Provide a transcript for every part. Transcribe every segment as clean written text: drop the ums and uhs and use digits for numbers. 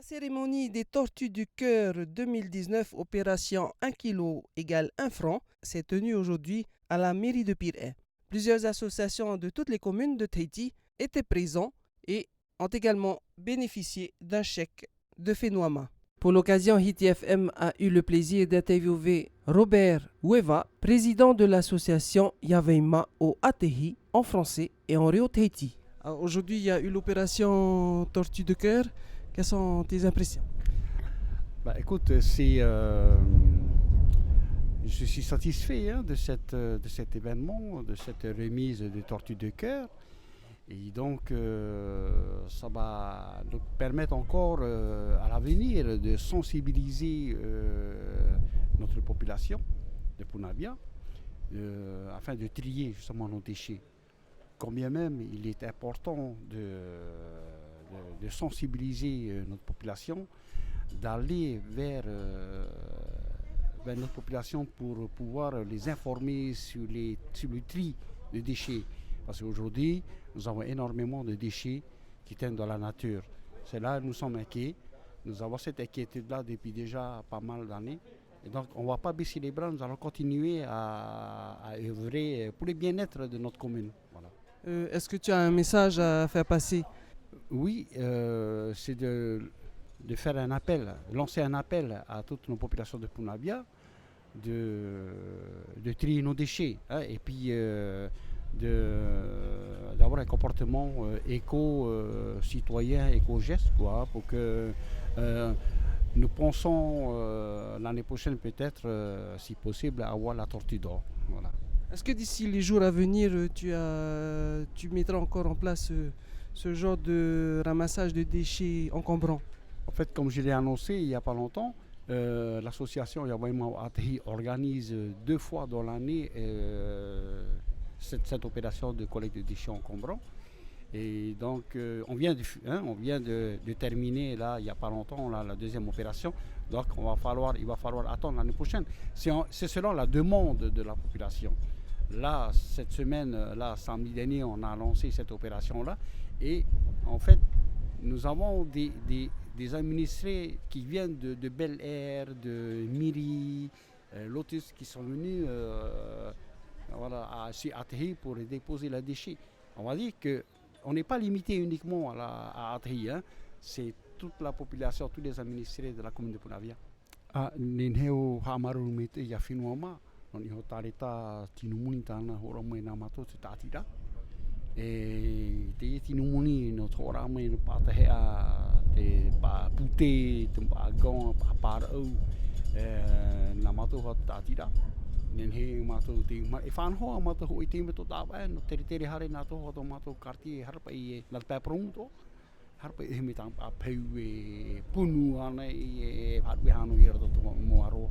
La cérémonie des Tortues du Cœur 2019, opération 1 kg égale 1 franc, s'est tenue aujourd'hui à la mairie de Pirée. Plusieurs associations de toutes les communes de Tahiti étaient présentes et ont également bénéficié d'un chèque de Fenouama. Pour l'occasion, Hiti FM a eu le plaisir d'interviewer Robert Ueva, président de l'association Yaveima au Atehi en français et en Rio Tahiti. Aujourd'hui, il y a eu l'opération Tortue de Cœur. Quelles sont tes impressions? Écoute, je suis satisfait de cet événement, de cette remise de Tortue de Cœur. Et donc, ça va nous permettre encore à l'avenir de sensibiliser notre population de Punavia afin de trier justement nos déchets. Combien même il est important de sensibiliser notre population, d'aller vers notre population pour pouvoir les informer sur le tri de déchets. Parce qu'aujourd'hui, nous avons énormément de déchets qui traînent dans la nature. C'est là que nous sommes inquiets. Nous avons cette inquiétude-là depuis déjà pas mal d'années. Et donc, on ne va pas baisser les bras, nous allons continuer à œuvrer pour le bien-être de notre commune. Voilà. Est-ce que tu as un message à faire passer? Oui, c'est de faire un appel, lancer un appel à toutes nos populations de Punavia de trier nos déchets et puis d'avoir un comportement éco-citoyen, éco-geste, pour que nous pensons l'année prochaine peut-être, si possible, avoir la tortue d'or. Voilà. Est-ce que d'ici les jours à venir, tu mettras encore en place ce genre de ramassage de déchets encombrants? En fait, comme je l'ai annoncé il n'y a pas longtemps, l'association Yaveima Atehi organise 2 fois dans l'année cette opération de collecte de déchets encombrants. Et donc, on vient de terminer là, il n'y a pas longtemps la deuxième opération. Donc, il va falloir attendre l'année prochaine. C'est selon la demande de la population. Là, cette semaine, samedi dernier, on a lancé cette opération-là. Et en fait, nous avons des administrés qui viennent de Bel Air, de Miri, Lotus, qui sont venus chez Atehi pour déposer les déchets. On va dire qu'on n'est pas limité uniquement à Atehi, c'est toute la population, tous les administrés de la commune de Punavia. Ninheo hamaru mete ya Fenouama, non iho tareta tinumuni tana horamai na mato te tatira. E te tinumuni no tora mai no patahea te pa pute, te pa gon, pa parau, na mato ho tatira. Nen he mato te e fan ho mato ho te me to taba no tere hare na to ho to mato karti harpa I na pa pronto harpa I me tam pa peu e punu ana I harpa hanu hira to mo aro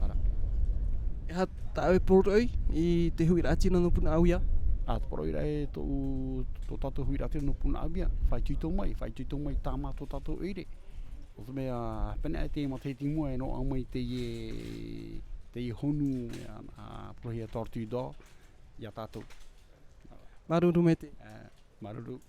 ara Hat tawe poroi I te hui rati no Punavia. At proira e to tato hui rati no Punavia fai tito mai tama to tato ire o te mea pena te ma te timu e no amai te honu a prohia tortue d'or ya tato Maruru mete. maruru